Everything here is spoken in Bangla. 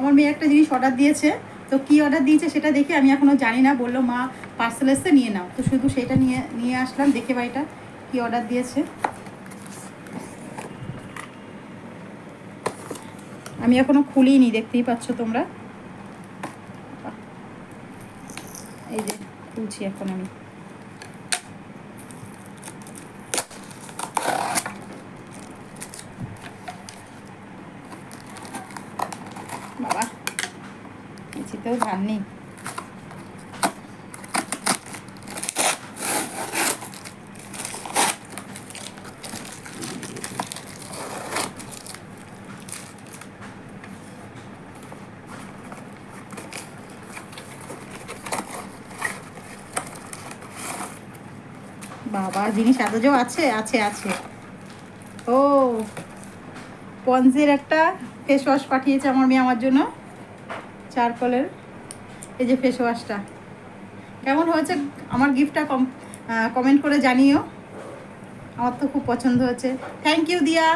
আমার মেয়ে একটা জিনিস অর্ডার দিয়েছে, তো কী অর্ডার দিয়েছে সেটা দেখে আমি এখনও জানি না। বললো মা পার্সেল এসে নিয়ে নাও, তো শুধু সেটা নিয়ে আসলাম। দেখে বাড়িটা কী অর্ডার দিয়েছে। আমি এখনও খুলিনি, দেখতেই পাচ্ছ তোমরা। এই যে খুলছি এখন আমি। বাবা কিছুতেও ধার নেই। বাবা জিনিস এত যে আছে আছে আছে। ও পন্সের একটা ফেস ওয়াশ পাঠিয়েছে আমার মেয়ে আমার জন্য, চারকোলের। এই যে ফেস ওয়াশটা কেমন হয়েছে আমার গিফটটা কমেন্ট করে জানিও। আমার তো খুব পছন্দ হয়েছে। থ্যাংক ইউ দিয়া।